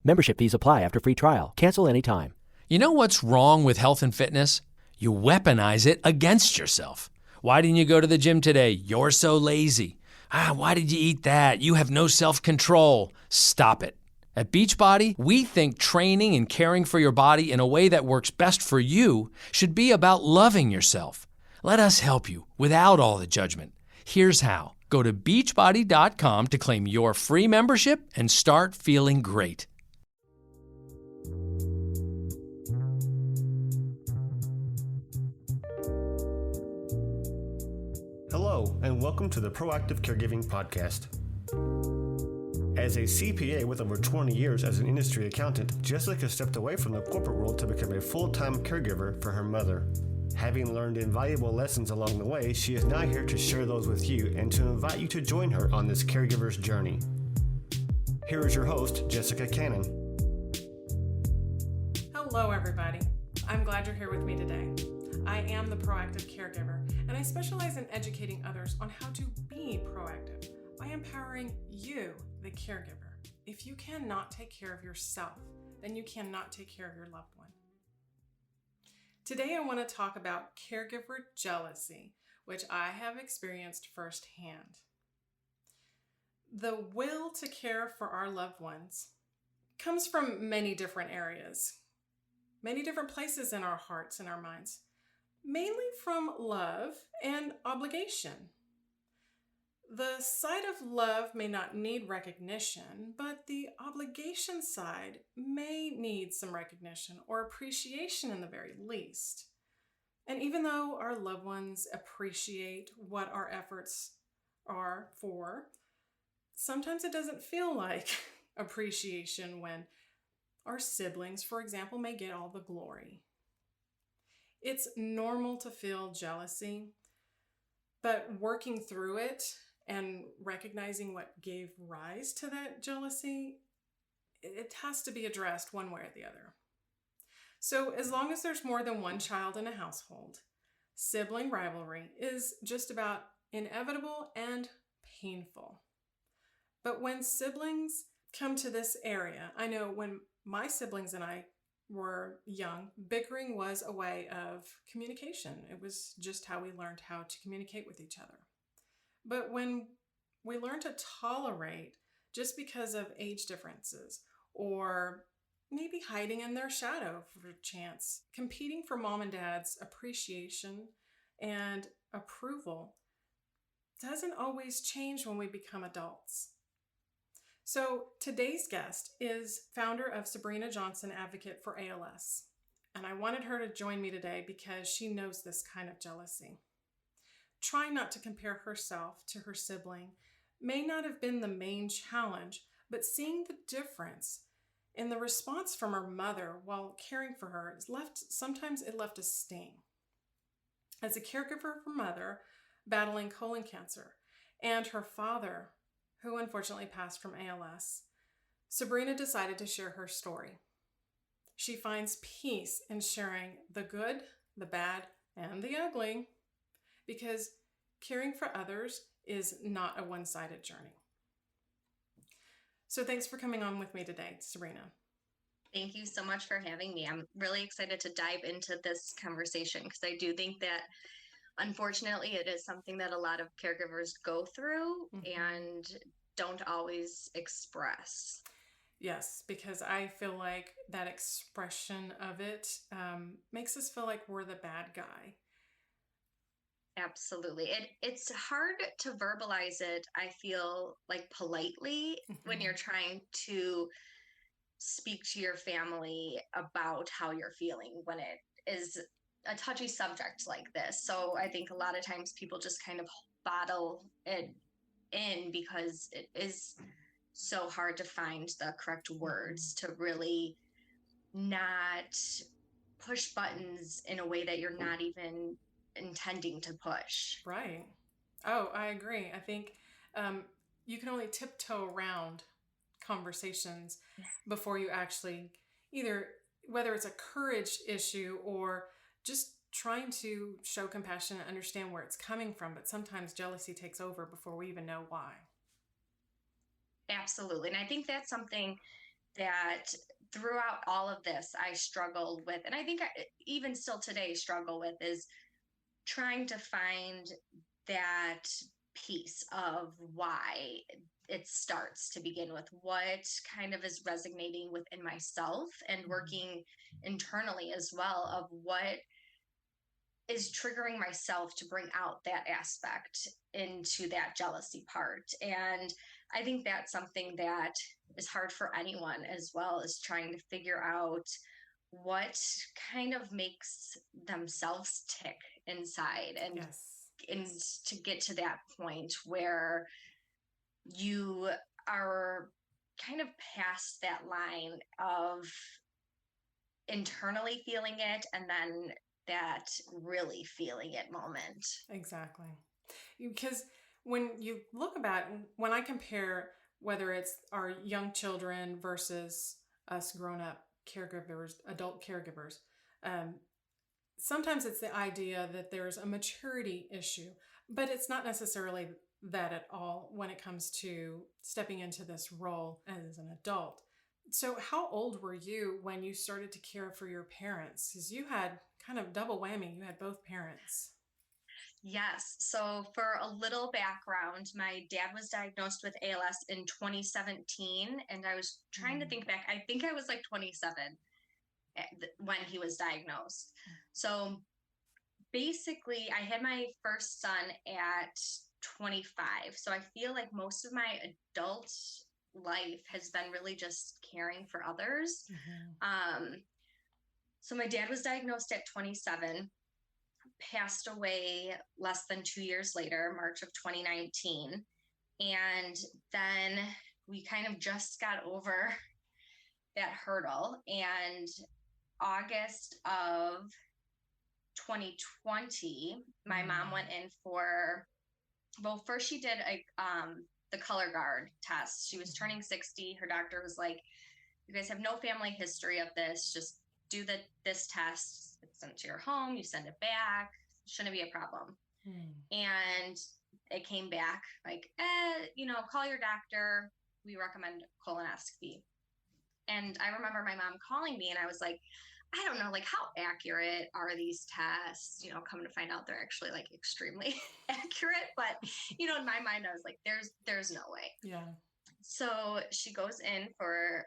Membership fees apply after free trial. Cancel anytime. You know what's wrong with health and fitness? You weaponize it against yourself. Why didn't you go to the gym today? You're so lazy. Why did you eat that? You have no self-control. Stop it. At Beachbody, we think training and caring for your body in a way that works best for you should be about loving yourself. Let us help you without all the judgment. Here's how. Go to beachbody.com to claim your free membership and start feeling great. Hello, and welcome to the Proactive Caregiving Podcast. As a CPA with over 20 years as an industry accountant, Jessica stepped away from the corporate world to become a full-time caregiver for her mother. Having learned invaluable lessons along the way, she is now here to share those with you and to invite you to join her on this caregiver's journey. Here is your host, Jessica Cannon. Hello, everybody. I'm glad you're here with me today. I am the Proactive Caregiver, and I specialize in educating others on how to be proactive by empowering you, the caregiver. If you cannot take care of yourself, then you cannot take care of your loved one. Today, I want to talk about caregiver jealousy, which I have experienced firsthand. The will to care for our loved ones comes from many different areas, many different places in our hearts and our minds, mainly from love and obligation. The side of love may not need recognition, but the obligation side may need some recognition or appreciation in the very least. And even though our loved ones appreciate what our efforts are for, sometimes it doesn't feel like appreciation when our siblings, for example, may get all the glory. It's normal to feel jealousy, but working through it and recognizing what gave rise to that jealousy, it has to be addressed one way or the other. So as long as there's more than one child in a household, sibling rivalry is just about inevitable and painful. But when siblings come to this area, I know when my siblings and I were young, bickering was a way of communication. It was just how we learned how to communicate with each other. But when we learn to tolerate just because of age differences, or maybe hiding in their shadow for a chance, competing for mom and dad's appreciation and approval doesn't always change when we become adults. So today's guest is founder of Sabrina Johnson Advocate for ALS. And I wanted her to join me today because she knows this kind of jealousy. Trying not to compare herself to her sibling may not have been the main challenge, but seeing the difference in the response from her mother while caring for her sometimes it left a sting. As a caregiver for her mother battling colon cancer and her father, who unfortunately passed from ALS, Sabrina decided to share her story. She finds peace in sharing the good, the bad, and the ugly, because caring for others is not a one-sided journey. So thanks for coming on with me today, Sabrina. Thank you so much for having me. I'm really excited to dive into this conversation because I do think that unfortunately it is something that a lot of caregivers go through and don't always express. Yes, because I feel like that expression of it makes us feel like we're the bad guy. Absolutely. It's hard to verbalize it, I feel like politely, when you're trying to speak to your family about how you're feeling when it is a touchy subject like this. So I think a lot of times people just kind of bottle it in because it is so hard to find the correct words to really not push buttons in a way that you're not even intending to push. Right. Oh, I agree. I think you can only tiptoe around conversations before you actually either, whether it's a courage issue or just trying to show compassion and understand where it's coming from. But sometimes jealousy takes over before we even know why. Absolutely. And I think that's something that throughout all of this, I struggled with, and I think I even still today struggle with, is trying to find that piece of why it starts to begin with, what kind of is resonating within myself, and working internally as well of what is triggering myself to bring out that aspect into that jealousy part. And I think that's something that is hard for anyone, as well as trying to figure out what kind of makes themselves tick inside, Yes. and to get to that point where you are kind of past that line of internally feeling it and then that really feeling it moment. Exactly. Because when you look about, when I compare whether it's our young children versus us grown up caregivers, adult caregivers, um, sometimes it's the idea that there's a maturity issue, but it's not necessarily that at all when it comes to stepping into this role as an adult. So, how old were you when you started to care for your parents? Because you had kind of double whammy, you had both parents. Yes. So, for a little background, my dad was diagnosed with ALS in 2017. And I was trying to think back. I think I was like 27 when he was diagnosed. So, basically, I had my first son at 25. So, I feel like most of my adult life has been really just caring for others. So, my dad was diagnosed at 27, passed away less than 2 years later, March of 2019. And then we kind of just got over that hurdle. And August of 2020, my mom went in for, well, first she did the color guard test. She was turning 60. Her doctor was like, you guys have no family history of this. Just do this test. It's sent to your home. You send it back. Shouldn't be a problem. And it came back like, call your doctor. We recommend colonoscopy. And I remember my mom calling me and I was like, I don't know, like how accurate are these tests? Come to find out they're actually like extremely accurate. But, in my mind, I was like, there's no way. Yeah. So she goes in for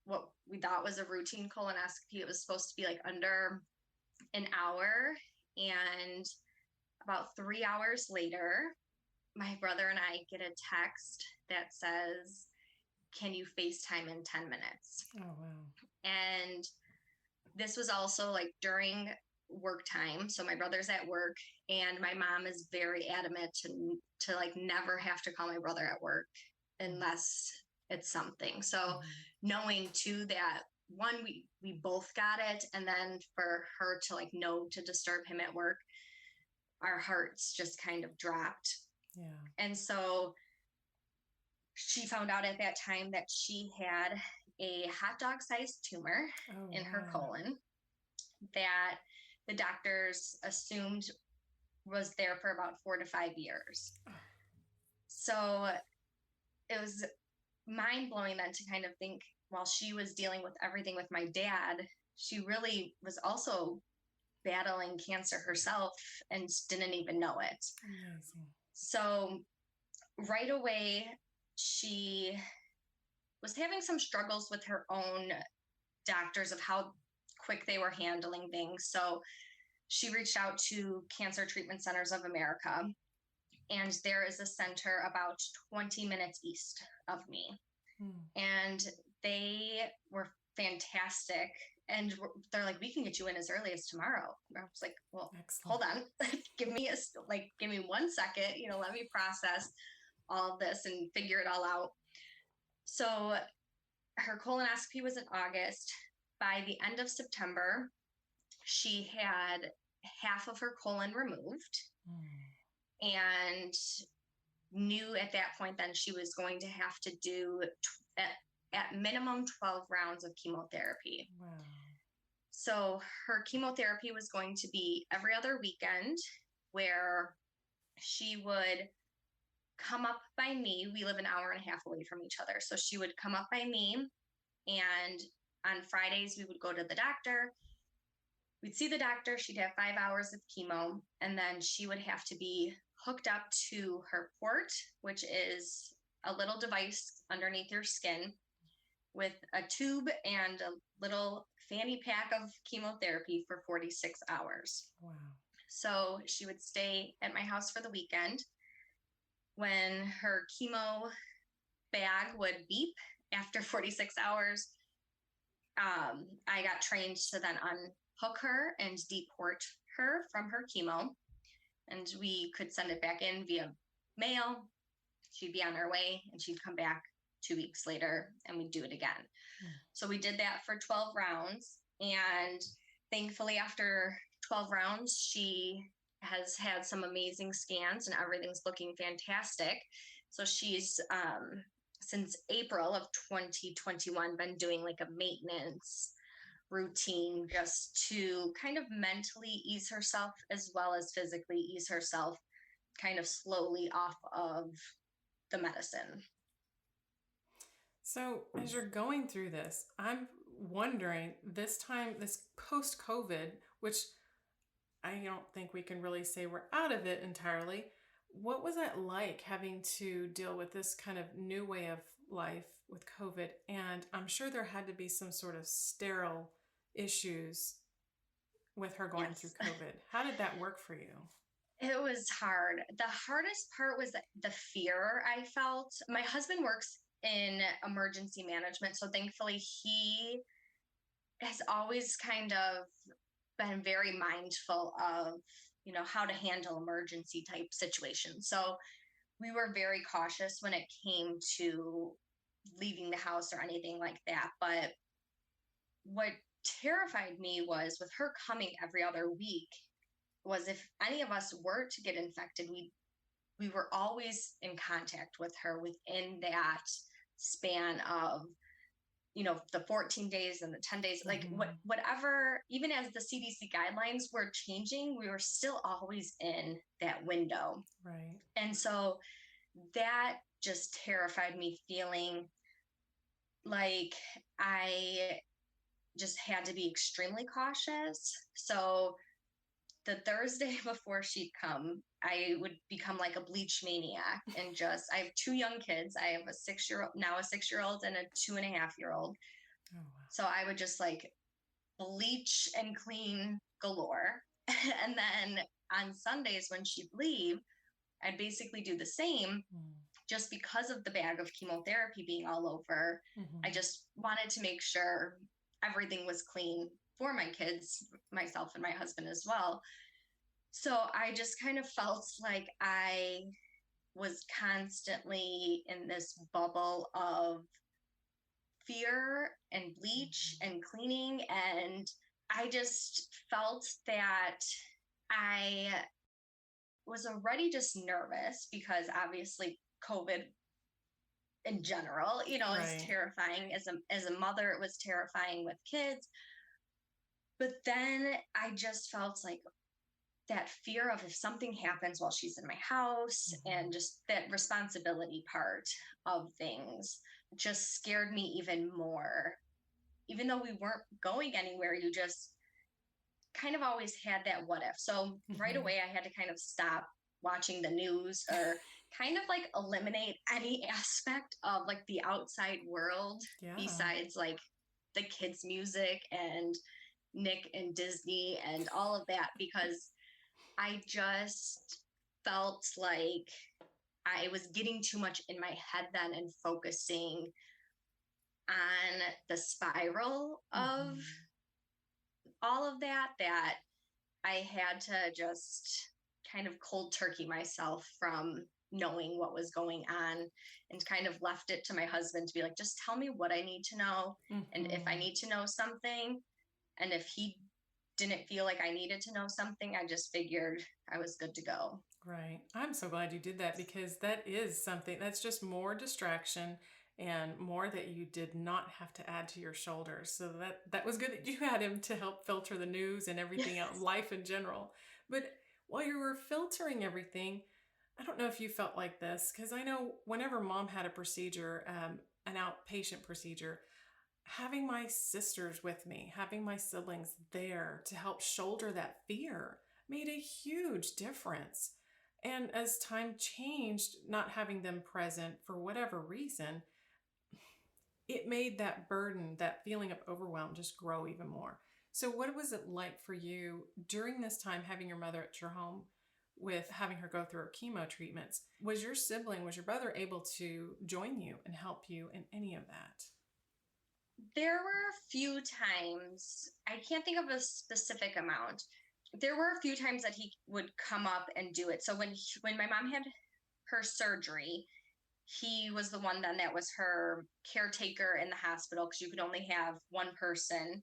what we thought was a routine colonoscopy. It was supposed to be like under an hour. And about 3 hours later, my brother and I get a text that says, can you FaceTime in 10 minutes? Oh, wow. And this was also like during work time. So my brother's at work and my mom is very adamant to like never have to call my brother at work unless it's something. So knowing too that one, we both got it. And then for her to like know to disturb him at work, our hearts just kind of dropped. Yeah. And so she found out at that time that she had a hot dog sized tumor in her colon that the doctors assumed was there for about 4 to 5 years. So it was mind blowing then to kind of think while she was dealing with everything with my dad, she really was also battling cancer herself and didn't even know it. Amazing. So right away, she was having some struggles with her own doctors of how quick they were handling things. So she reached out to Cancer Treatment Centers of America, and there is a center about 20 minutes east of me. And they were fantastic. And they're like, we can get you in as early as tomorrow. I was like, well, Excellent. Hold on, give me 1 second, let me process all of this and figure it all out. So her colonoscopy was in August. By the end of September, she had half of her colon removed and knew at that point then she was going to have to do at minimum 12 rounds of chemotherapy. Wow. So her chemotherapy was going to be every other weekend, where she would come up by me. We live an hour and a half away from each other. So she would come up by me And on Fridays, we would go to the doctor. We'd see the doctor. She'd have 5 hours of chemo, and then she would have to be hooked up to her port, which is a little device underneath your skin with a tube and a little fanny pack of chemotherapy for 46 hours. Wow. So she would stay at my house for the weekend. When her chemo bag would beep after 46 hours, I got trained to then unhook her and deport her from her chemo. And we could send it back in via mail. She'd be on her way, and she'd come back 2 weeks later, and we'd do it again. So we did that for 12 rounds. And thankfully, after 12 rounds, she has had some amazing scans, and everything's looking fantastic. So she's, since April of 2021, been doing like a maintenance routine just to kind of mentally ease herself as well as physically ease herself kind of slowly off of the medicine. So as you're going through this, I'm wondering this time, this post-COVID, which I don't think we can really say we're out of it entirely. What was that like having to deal with this kind of new way of life with COVID? And I'm sure there had to be some sort of sterile issues with her going through COVID. How did that work for you? It was hard. The hardest part was the fear I felt. My husband works in emergency management, so thankfully he has always kind of been very mindful of, you know, how to handle emergency type situations. So we were very cautious when it came to leaving the house or anything like that. But what terrified me was with her coming every other week was if any of us were to get infected, we were always in contact with her within that span of, you know, the 14 days and the 10 days, like whatever, even as the CDC guidelines were changing, we were still always in that window. Right. And so that just terrified me, feeling like I just had to be extremely cautious. So the Thursday before she'd come, I would become like a bleach maniac and I have 2 young kids. I have a 6-year-old and a 2.5-year-old. Oh, wow. So I would just like bleach and clean galore. And then on Sundays when she'd leave, I'd basically do the same. Just because of the bag of chemotherapy being all over. I just wanted to make sure everything was clean for my kids, myself and my husband as well. So I just kind of felt like I was constantly in this bubble of fear and bleach and cleaning. And I just felt that I was already just nervous because obviously COVID in general, you know, is terrifying. As a mother, it was terrifying with kids. But then I just felt like that fear of if something happens while she's in my house and just that responsibility part of things just scared me even more. Even though we weren't going anywhere, you just kind of always had that what if. So right away, I had to kind of stop watching the news or kind of like eliminate any aspect of like the outside world besides like the kids' music and Nick and Disney and all of that, because I just felt like I was getting too much in my head then and focusing on the spiral of all of that I had to just kind of cold turkey myself from knowing what was going on and kind of left it to my husband to be like, just tell me what I need to know. And if I need to know something, and if he didn't feel like I needed to know something, I just figured I was good to go. Right. I'm so glad you did that, because that is something that's just more distraction and more that you did not have to add to your shoulders. So that was good that you had him to help filter the news and everything else, life in general. But while you were filtering everything, I don't know if you felt like this, because I know whenever mom had a procedure, an outpatient procedure, having my sisters with me, having my siblings there to help shoulder that fear made a huge difference. And as time changed, not having them present for whatever reason, it made that burden, that feeling of overwhelm, just grow even more. So, what was it like for you during this time having your mother at your home with having her go through her chemo treatments? Was your brother able to join you and help you in any of that? There were a few times, I can't think of a specific amount. There were a few times that he would come up and do it. So when my mom had her surgery, he was the one then that was her caretaker in the hospital, because you could only have one person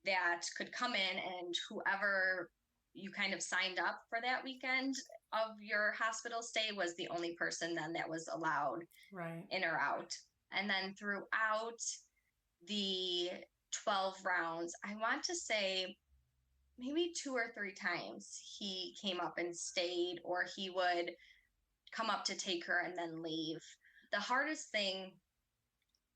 that could come in, and whoever you kind of signed up for that weekend of your hospital stay was the only person then that was allowed Right. in or out. And then throughout the 12 rounds, I want to say maybe 2 or 3 times he came up and stayed, or he would come up to take her and then leave. The hardest thing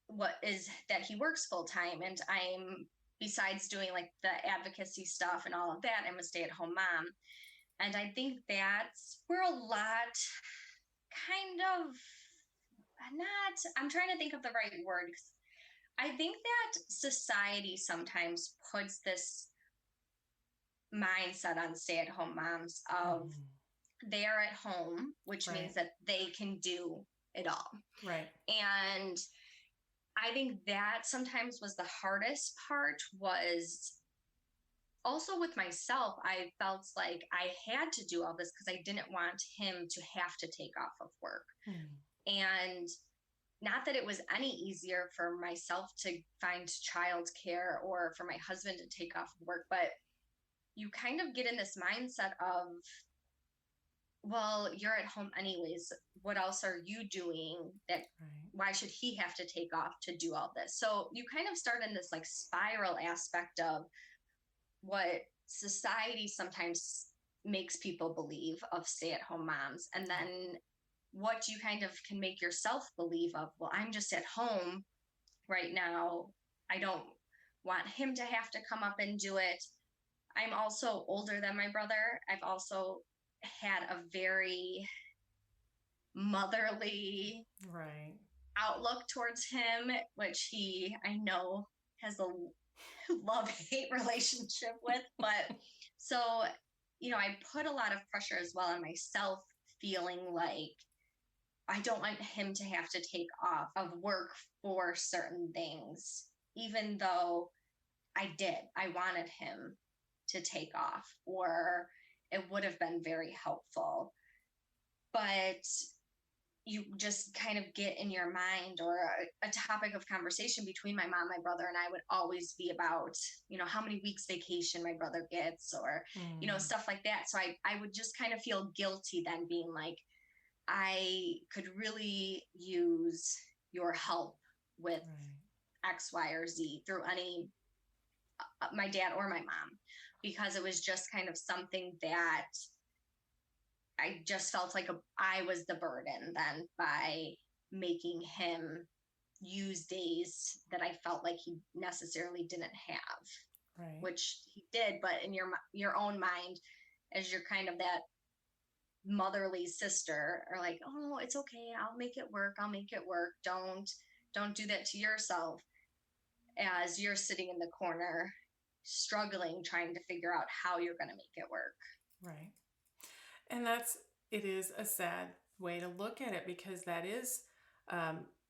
what is that he works full time, and I'm, besides doing like the advocacy stuff and all of that, I'm a stay-at-home mom. And I think that's where a lot kind of not, I'm trying to think of the right word. I think that society sometimes puts this mindset on stay-at-home moms of they are at home, which Right. means that they can do it all. Right. And I think that sometimes was the hardest part. Was also with myself, I felt like I had to do all this because I didn't want him to have to take off of work. And not that it was any easier for myself to find childcare or for my husband to take off work, but you kind of get in this mindset of, well, you're at home anyways. What else are you doing that Right. why should he have to take off to do all this? So you kind of start in this like spiral aspect of what society sometimes makes people believe of stay-at-home moms, and then what you kind of can make yourself believe of, well, I'm just at home right now. I don't want him to have to come up and do it. I'm also older than my brother. I've also had a very motherly Right. outlook towards him, which he, I know, has a love-hate relationship with. But so, I put a lot of pressure as well on myself, feeling like I don't want him to have to take off of work for certain things, even though I did. I wanted him to take off, or it would have been very helpful. But you just kind of get in your mind, or a topic of conversation between my mom, my brother, and I would always be about, how many weeks vacation my brother gets, or, stuff like that. So I would just kind of feel guilty then, being like, I could really use your help with X, Y, or Z through any, my dad or my mom, because it was just kind of something that I just felt like I was the burden then by making him use days that I felt like he necessarily didn't have, Right. which he did. But in your own mind, as you're kind of that motherly sister, are like, oh, it's okay, I'll make it work. Don't do that to yourself, as you're sitting in the corner struggling, trying to figure out how you're going to make it work. Right. And it is a sad way to look at it, because that is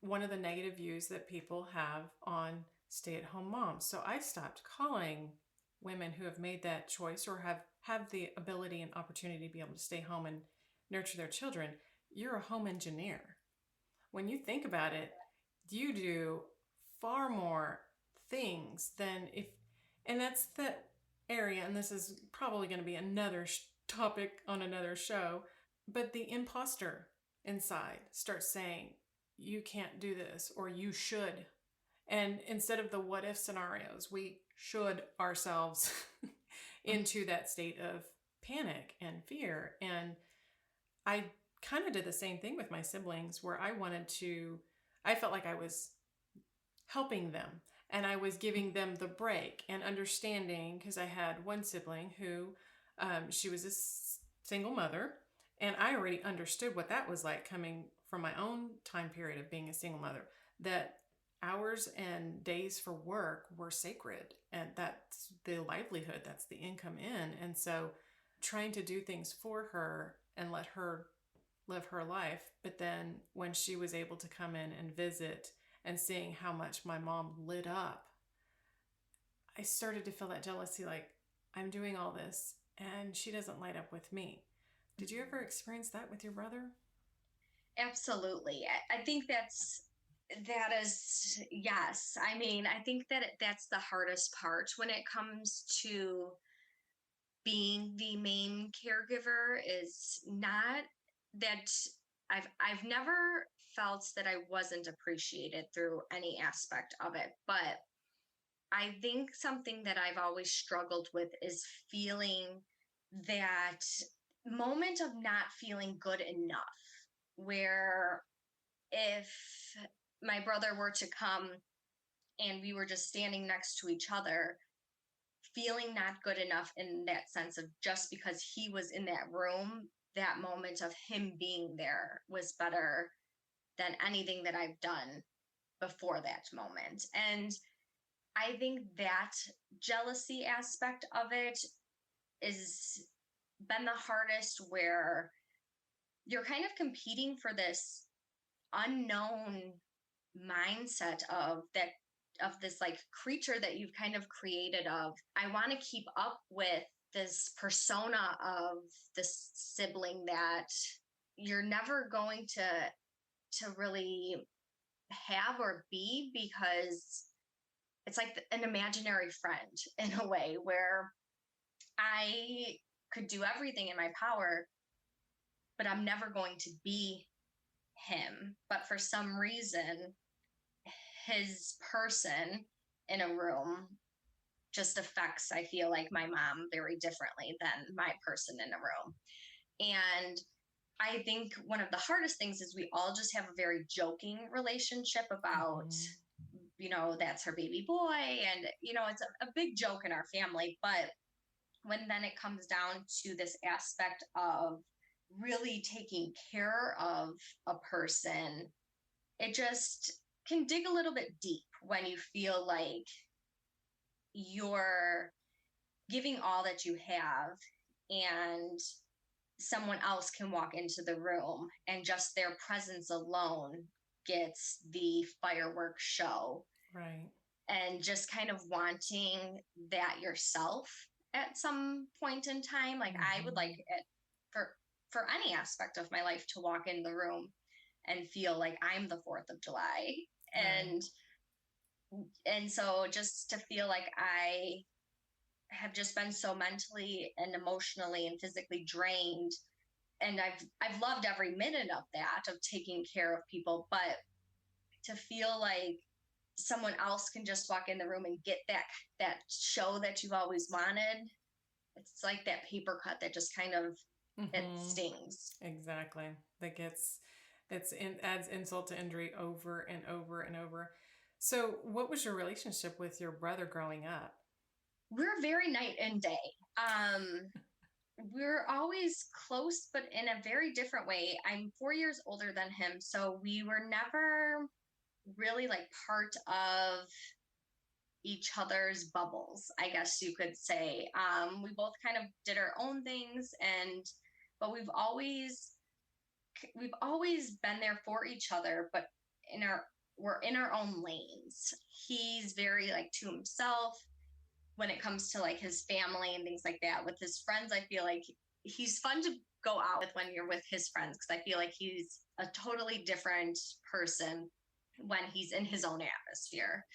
one of the negative views that people have on stay-at-home moms. So I stopped calling women who have made that choice, or have the ability and opportunity to be able to stay home and nurture their children. You're a home engineer. When you think about it, you do far more things than and that's the area, and this is probably going to be another topic on another show, but the imposter inside starts saying, you can't do this, or you should. And instead of the what if scenarios, we should ourselves into that state of panic and fear. And I kind of did the same thing with my siblings, where I felt like I was helping them. And I was giving them the break and understanding, because I had one sibling who she was a single mother, and I already understood what that was like coming from my own time period of being a single mother, that hours and days for work were sacred, and that's the livelihood, that's the income in. And so trying to do things for her and let her live her life. But then when she was able to come in and visit and seeing how much my mom lit up, I started to feel that jealousy, like I'm doing all this and she doesn't light up with me. Did you ever experience that with your brother? Absolutely. I think that is, yes. I mean, I think that that's the hardest part when it comes to being the main caregiver, is not that I've never felt that I wasn't appreciated through any aspect of it, but I think something that I've always struggled with is feeling that moment of not feeling good enough, where if my brother were to come and we were just standing next to each other, feeling not good enough in that sense of just because he was in that room, that moment of him being there was better than anything that I've done before that moment. And I think that jealousy aspect of it is been the hardest, where you're kind of competing for this unknown mindset of this like creature that you've kind of created of, I want to keep up with this persona of this sibling that you're never going to really have or be, because it's like an imaginary friend in a way, where I could do everything in my power, but I'm never going to be him. But for some reason, his person in a room just affects, I feel like, my mom very differently than my person in a room. And I think one of the hardest things is we all just have a very joking relationship about, that's her baby boy. And, it's a big joke in our family. But when then it comes down to this aspect of really taking care of a person, it just can dig a little bit deep when you feel like you're giving all that you have and someone else can walk into the room and just their presence alone gets the fireworks show. Right. And just kind of wanting that yourself at some point in time. Like I would like it for any aspect of my life to walk in the room and feel like I'm the 4th of July. Right. And so just to feel like I have just been so mentally and emotionally and physically drained, and I've loved every minute of that, of taking care of people, but to feel like someone else can just walk in the room and get that show that you've always wanted, it's like that paper cut that just kind of it stings. Exactly. That adds insult to injury over and over and over. So what was your relationship with your brother growing up? We're very night and day. We're always close, but in a very different way. I'm 4 years older than him, so we were never really like part of each other's bubbles, I guess you could say. We both kind of did our own things, but we've always been there for each other, but we're in our own lanes. He's very like to himself when it comes to like his family and things like that. With his friends, I feel like he's fun to go out with when you're with his friends, because I feel like he's a totally different person when he's in his own atmosphere.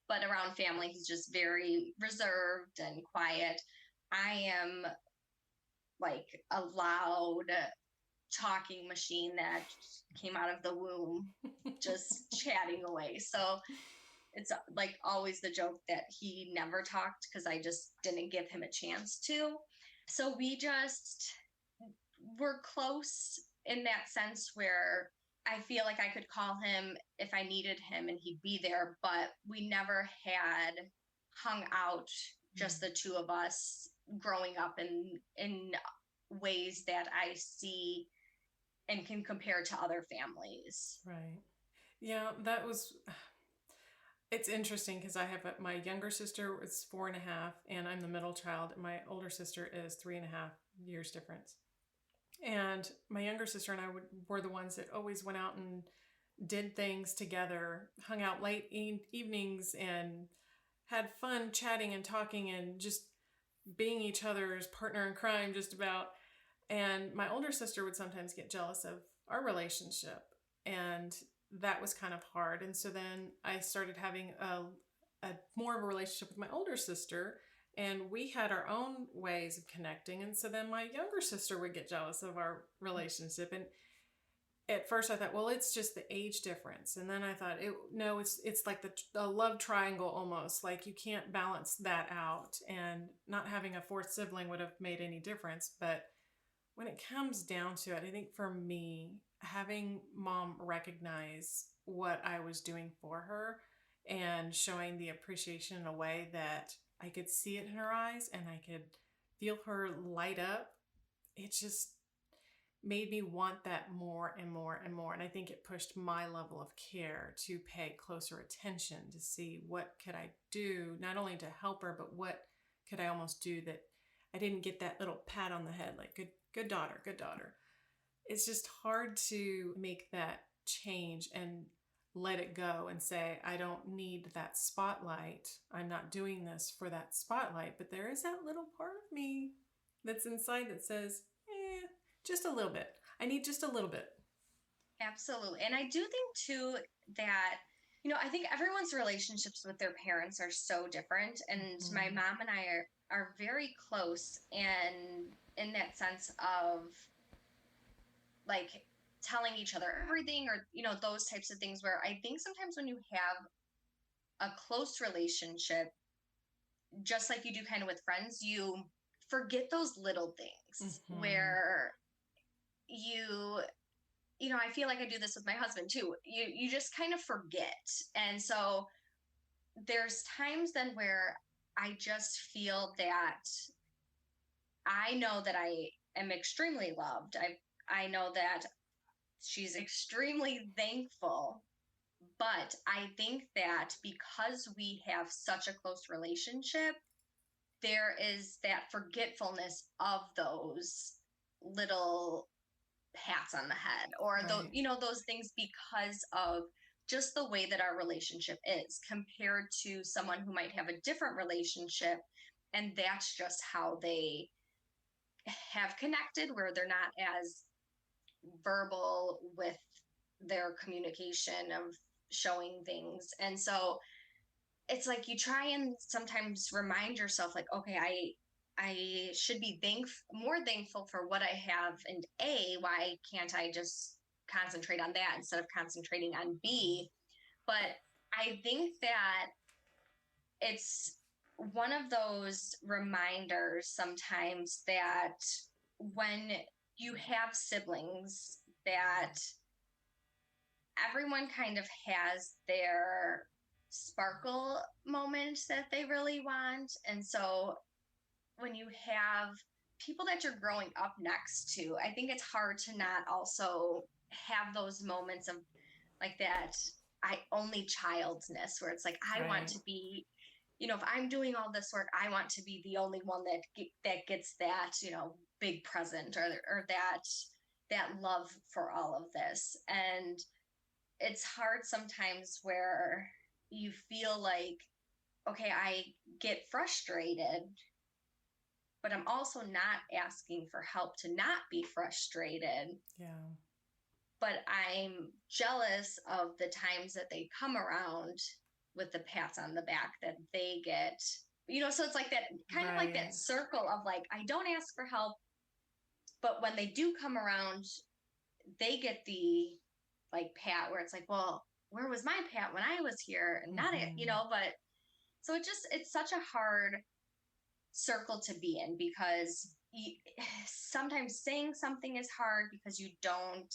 But around family, he's just very reserved and quiet. I am like a loud talking machine that came out of the womb, just chatting away. So it's like always the joke that he never talked because I just didn't give him a chance to. So we just were close in that sense, where I feel like I could call him if I needed him and he'd be there, but we never had hung out, just the two of us growing up in ways that I see and can compare to other families. Right. Yeah, it's interesting because I have my younger sister is 4.5, and I'm the middle child. My older sister is 3.5 years difference. And my younger sister and I were the ones that always went out and did things together, hung out late evenings, and had fun chatting and talking and just being each other's partner in crime, just about. And my older sister would sometimes get jealous of our relationship, and that was kind of hard. And so then I started having a more of a relationship with my older sister, and we had our own ways of connecting. And so then my younger sister would get jealous of our relationship. And at first I thought, well, it's just the age difference. And then I thought, no, it's like the love triangle almost. Like you can't balance that out. And not having a fourth sibling would have made any difference. But when it comes down to it, I think for me, having mom recognize what I was doing for her and showing the appreciation in a way that I could see it in her eyes and I could feel her light up, it just made me want that more and more and more. And I think it pushed my level of care to pay closer attention to see what could I do, not only to help her, but what could I almost do that I didn't get that little pat on the head, like good daughter, good daughter. It's just hard to make that change and let it go and say, I don't need that spotlight. I'm not doing this for that spotlight. But there is that little part of me that's inside that says, just a little bit. I need just a little bit. Absolutely. And I do think too that, I think everyone's relationships with their parents are so different. And my mom and I are very close, and in that sense of like telling each other everything, or, those types of things, where I think sometimes when you have a close relationship, just like you do kind of with friends, you forget those little things where I feel like I do this with my husband too. You just kind of forget. And so there's times then where I just feel that I know that I am extremely loved. I know that she's extremely thankful, but I think that because we have such a close relationship, there is that forgetfulness of those little pats on the head, or Right. those things, because of just the way that our relationship is compared to someone who might have a different relationship, and that's just how they have connected, where they're not as verbal with their communication of showing things. And so it's like you try and sometimes remind yourself, like, okay, I should be more thankful for what I have, and why can't I just concentrate on that instead of concentrating on B? But I think that it's one of those reminders sometimes that when you have siblings, that everyone kind of has their sparkle moment that they really want. And so when you have people that you're growing up next to, I think it's hard to not also have those moments of like that only childness, where it's like, I want Right. to be, if I'm doing all this work, I want to be the only one that gets that, big present, or that love for all of this. And it's hard sometimes where you feel like, okay, I get frustrated, but I'm also not asking for help to not be frustrated. Yeah. But I'm jealous of the times that they come around with the pats on the back that they get. So it's like that kind of like that Right. circle of like, I don't ask for help, but when they do come around, they get the like pat where it's like, well, where was my pat when I was here? And not it, but so it's such a hard circle to be in, because sometimes saying something is hard because you don't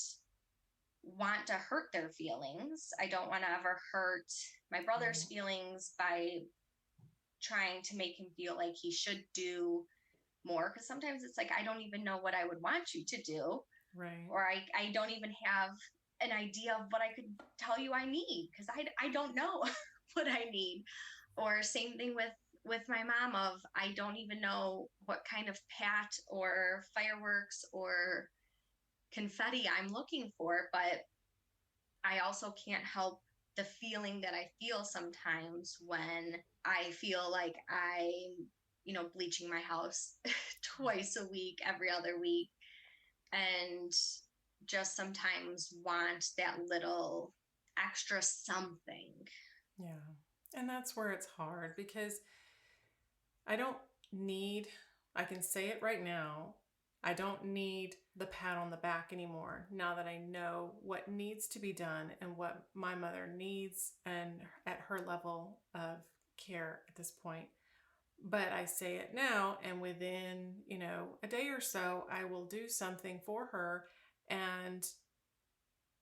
want to hurt their feelings. I don't want to ever hurt my brother's feelings by trying to make him feel like he should do more. Because sometimes it's like, I don't even know what I would want you to do. Right. Or I don't even have an idea of what I could tell you I need, because I don't know what I need. Or same thing with my mom of, I don't even know what kind of pat or fireworks or confetti I'm looking for, but I also can't help the feeling that I feel sometimes when I feel like I'm, bleaching my house twice a week, every other week, and just sometimes want that little extra something. Yeah. And that's where it's hard, because I can say it right now, I don't need the pat on the back anymore, now that I know what needs to be done and what my mother needs and at her level of care at this point. But I say it now, and within, a day or so, I will do something for her. And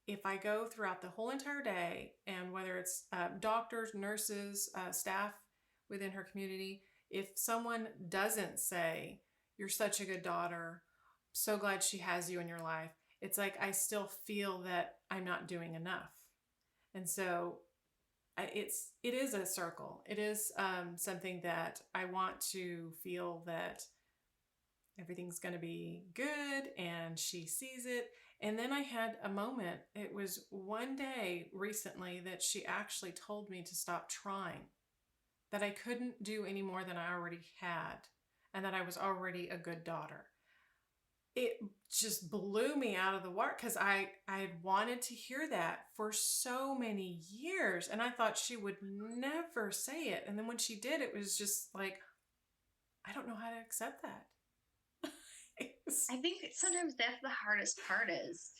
if I go throughout the whole entire day, and whether it's doctors, nurses, staff within her community, if someone doesn't say, "You're such a good daughter, so glad she has you in your life," it's like I still feel that I'm not doing enough. And so it is a circle. It is something that I want to feel that everything's going to be good and she sees it. And then I had a moment. It was one day recently that she actually told me to stop trying, that I couldn't do any more than I already had, and that I was already a good daughter. It just blew me out of the water, because I had wanted to hear that for so many years, and I thought she would never say it. And then when she did, it was just like, I don't know how to accept that. I think sometimes that's the hardest part, is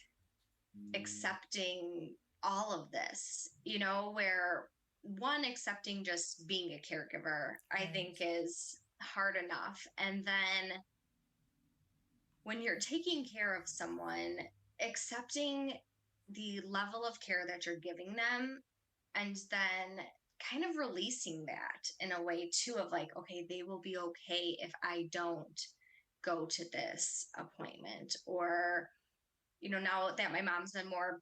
accepting all of this, where one, accepting just being a caregiver, I think is hard enough. And then when you're taking care of someone, accepting the level of care that you're giving them, and then kind of releasing that in a way too, of like, okay, they will be okay if I don't go to this appointment. Or, now that my mom's been more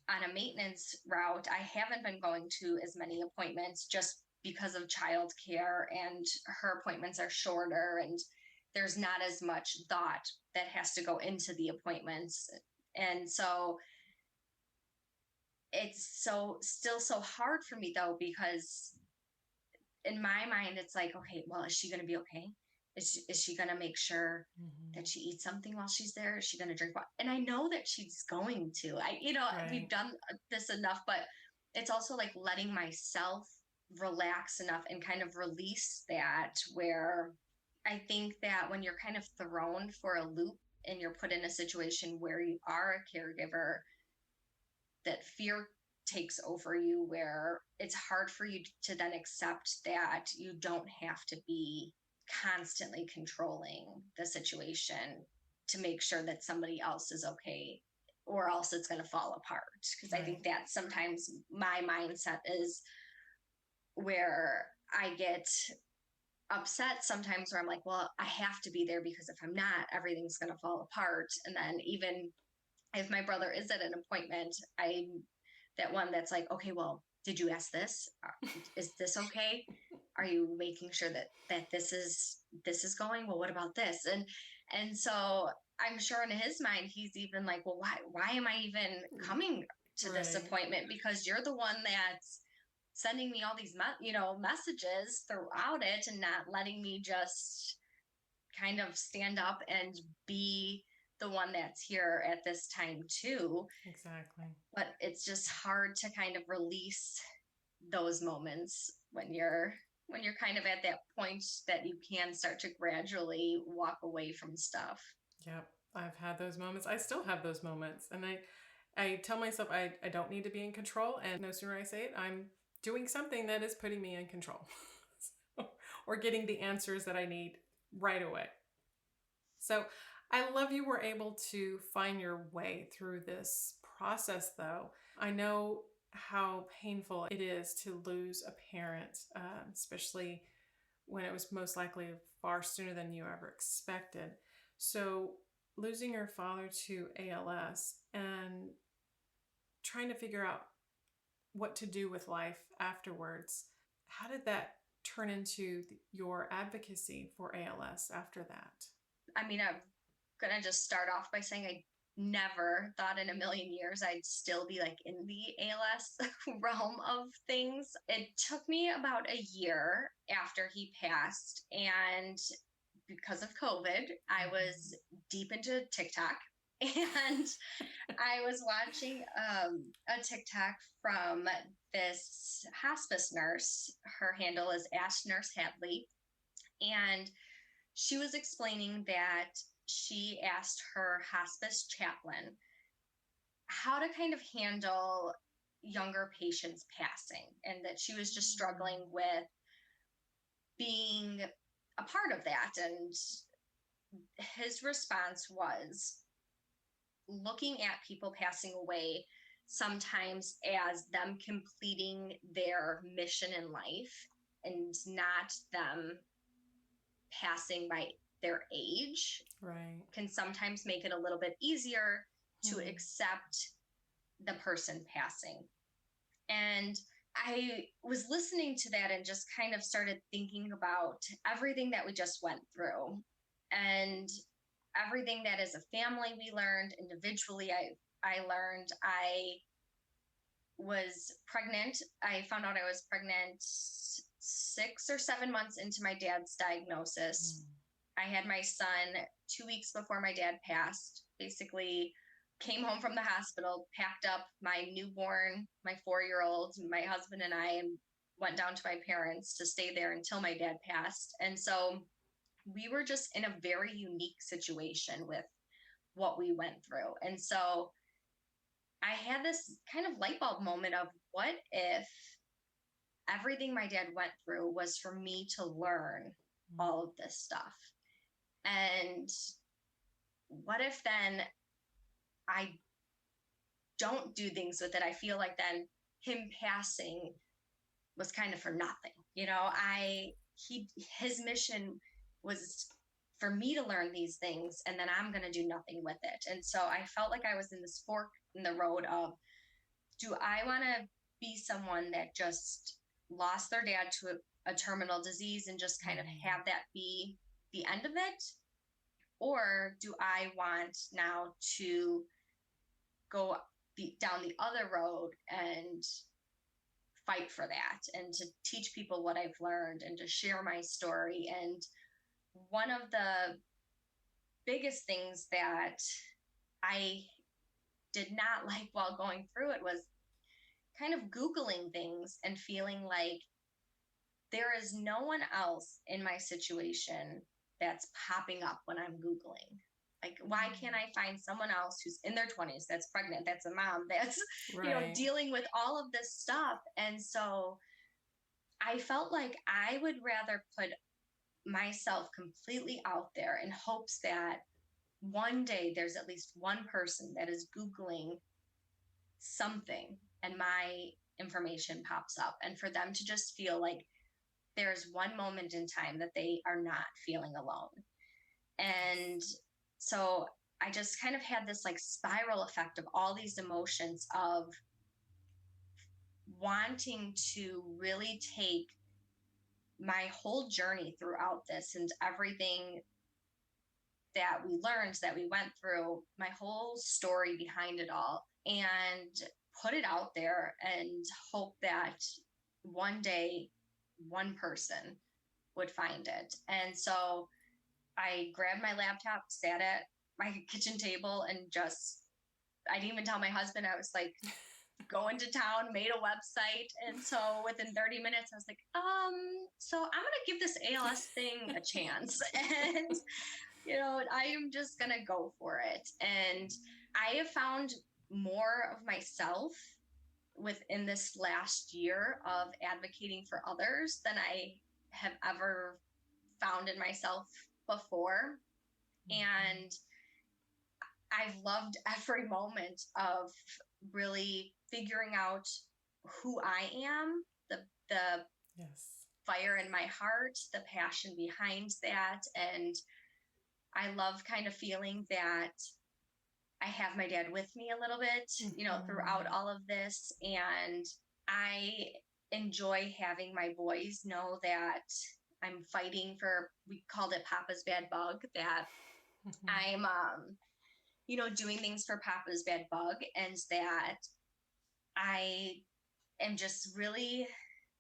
on a maintenance route, I haven't been going to as many appointments just because of childcare, and her appointments are shorter, and there's not as much thought that has to go into the appointments. And so it's still so hard for me though, because in my mind, it's like, okay, well, is she going to be okay? Is she going to make sure that she eats something while she's there? Is she going to drink water? And I know that she's going to. We've done this enough, but it's also like letting myself relax enough and kind of release that, where I think that when you're kind of thrown for a loop and you're put in a situation where you are a caregiver, that fear takes over you, where it's hard for you to then accept that you don't have to be constantly controlling the situation to make sure that somebody else is okay, or else it's going to fall apart. Because I think that sometimes my mindset is where I get upset sometimes, where I'm like, well, I have to be there, because if I'm not, everything's going to fall apart. And then even if my brother is at an appointment, I'm that one that's like, okay, well, did you ask this? Is this okay? Are you making sure that this is going? Well, what about this? And so I'm sure in his mind, he's even like, well, why am I even coming to this appointment? Because you're the one that's sending me all these messages throughout it, and not letting me just kind of stand up and be the one that's here at this time too. Exactly. But it's just hard to kind of release those moments when you're kind of at that point that you can start to gradually walk away from stuff. Yep. I've had those moments. I still have those moments. And I tell myself I don't need to be in control. And no sooner I say it, I'm doing something that is putting me in control. Or getting the answers that I need right away. So I love you were able to find your way through this process, though. I know how painful it is to lose a parent, especially when it was most likely far sooner than you ever expected. So losing your father to ALS and trying to figure out what to do with life afterwards, how did that turn into your advocacy for ALS after that? I mean, I'm going to just start off by saying I never thought in a million years I'd still be like in the ALS realm of things. It took me about a year after he passed, and because of COVID, I was deep into TikTok. And I was watching a TikTok from this hospice nurse. Her handle is Ash Nurse Hadley. And she was explaining that she asked her hospice chaplain how to kind of handle younger patients passing, and that she was just struggling with being a part of that. And his response was looking at people passing away sometimes as them completing their mission in life and not them passing by their age, Right. can sometimes make it a little bit easier to accept the person passing. And I was listening to that and just kind of started thinking about everything that we just went through, and everything that as a family we learned, individually I learned. I was pregnant. I found out I was pregnant 6 or 7 months into my dad's diagnosis. I had my son 2 weeks before my dad passed. Basically came home from the hospital, packed up my newborn, my 4-year-old, my husband and I, and went down to my parents to stay there until my dad passed. And so we were just in a very unique situation with what we went through. And so I had this kind of light bulb moment of, what if everything my dad went through was for me to learn all of this stuff? And what if then I don't do things with it? I feel like then him passing was kind of for nothing. You know, his mission was for me to learn these things, and then I'm going to do nothing with it. And so I felt like I was in this fork in the road of, do I want to be someone that just lost their dad to a terminal disease and just kind of have that be the end of it? Or do I want now to go down the other road and fight for that, and to teach people what I've learned, and to share my story? And one of the biggest things that I did not like while going through it was kind of Googling things and feeling like there is no one else in my situation that's popping up when I'm Googling. Like, why can't I find someone else who's in their 20s, that's pregnant, that's a mom, that's, Right. dealing with all of this stuff? And so I felt like I would rather put myself completely out there in hopes that one day there's at least one person that is Googling something and my information pops up, and for them to just feel like there's one moment in time that they are not feeling alone. And so I just kind of had this like spiral effect of all these emotions of wanting to really take my whole journey throughout this and everything that we learned, that we went through, my whole story behind it all, and put it out there and hope that one day one person would find it. And so I grabbed my laptop, sat at my kitchen table, and I didn't even tell my husband. I was like, going to town, made a website. And so within 30 minutes, I was like, so I'm going to give this ALS thing a chance. And, I am just going to go for it. And I have found more of myself within this last year of advocating for others than I have ever found in myself before. And I've loved every moment of really figuring out who I am, the Yes. fire in my heart, the passion behind that. And I love kind of feeling that I have my dad with me a little bit, throughout all of this. And I enjoy having my boys know that I'm fighting for, we called it Papa's Bad Bug, that I'm, doing things for Papa's Bad Bug, and that I am just really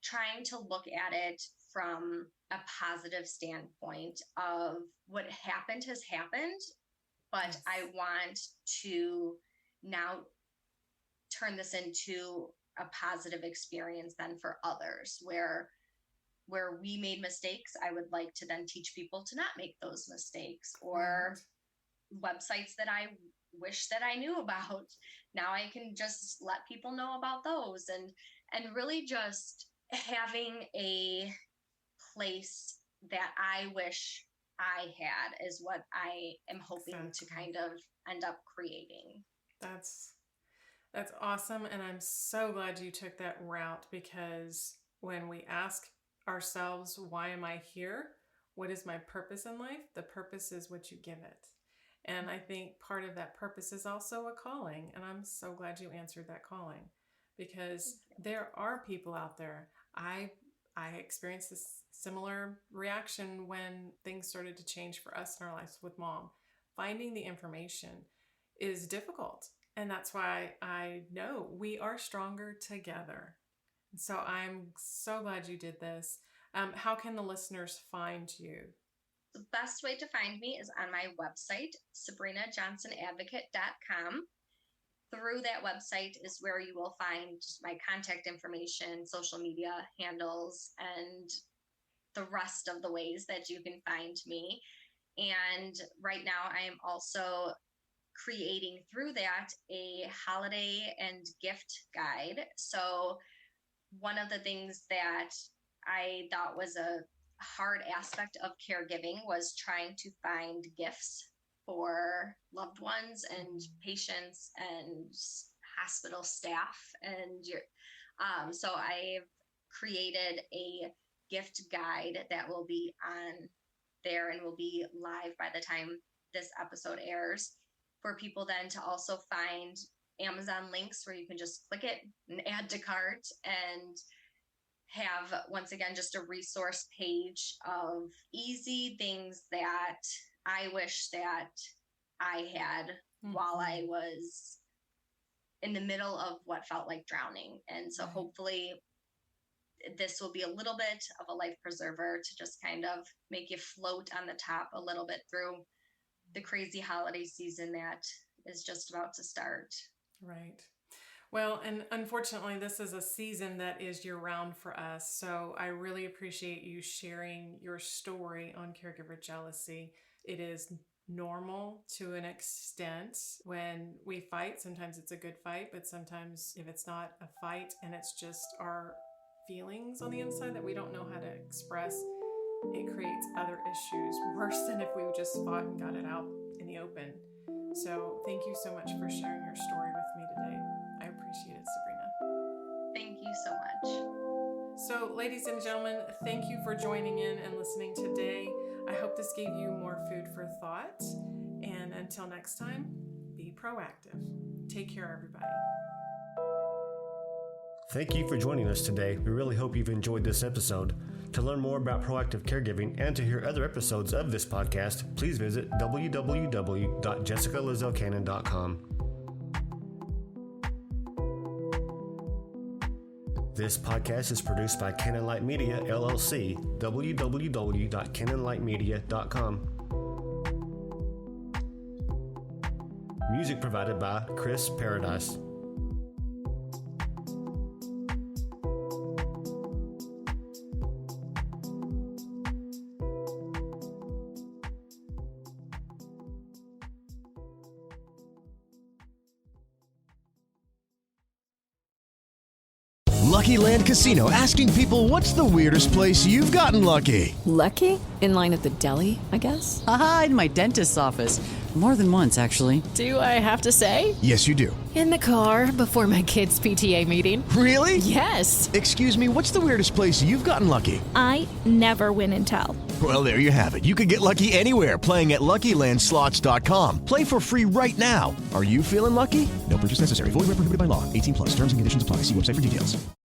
trying to look at it from a positive standpoint of what happened has happened, but Yes. I want to now turn this into a positive experience then for others, where we made mistakes. I would like to then teach people to not make those mistakes, or websites that I wish that I knew about. Now I can just let people know about those, and really just having a place that I wish I had is what I am hoping to kind of end up creating. That's awesome. And I'm so glad you took that route, because when we ask ourselves, why am I here? What is my purpose in life? The purpose is what you give it. And I think part of that purpose is also a calling. And I'm so glad you answered that calling, because there are people out there. I experienced this similar reaction when things started to change for us in our lives with Mom. Finding the information is difficult. And that's why I know we are stronger together. So I'm so glad you did this. How can the listeners find you? The best way to find me is on my website, SabrinaJohnsonAdvocate.com. Through that website is where you will find my contact information, social media handles, and the rest of the ways that you can find me. And right now I am also creating through that a holiday and gift guide. So one of the things that I thought was a hard aspect of caregiving was trying to find gifts for loved ones and patients and hospital staff. And so I've created a gift guide that will be on there and will be live by the time this episode airs, for people then to also find Amazon links where you can just click it and add to cart, and have, once again, just a resource page of easy things that I wish that I had while I was in the middle of what felt like drowning. And so hopefully this will be a little bit of a life preserver to just kind of make you float on the top a little bit through the crazy holiday season that is just about to start. Right. Well, and unfortunately, this is a season that is year-round for us. So I really appreciate you sharing your story on Caregiver Jealousy. It is normal to an extent when we fight. Sometimes it's a good fight, but sometimes if it's not a fight and it's just our feelings on the inside that we don't know how to express, it creates other issues worse than if we just fought and got it out in the open. So thank you so much for sharing your story with me today. I appreciate it, Sabrina. Thank you so much. So, ladies and gentlemen, thank you for joining in and listening today. I hope this gave you more food for thought. And until next time, be proactive. Take care, everybody. Thank you for joining us today. We really hope you've enjoyed this episode. To learn more about proactive caregiving and to hear other episodes of this podcast, please visit www.jessicalazelcannon.com. This podcast is produced by Cannon Light Media, LLC, www.cannonlightmedia.com. Music provided by Chris Paradise. Lucky Land Casino, asking people, what's the weirdest place you've gotten lucky? Lucky? In line at the deli, I guess? Aha, in my dentist's office. More than once, actually. Do I have to say? Yes, you do. In the car before my kids' PTA meeting. Really? Yes. Excuse me, what's the weirdest place you've gotten lucky? I never win and tell. Well, there you have it. You can get lucky anywhere, playing at LuckyLandSlots.com. Play for free right now. Are you feeling lucky? No purchase necessary. Void where prohibited by law. 18+. Terms and conditions apply. See website for details.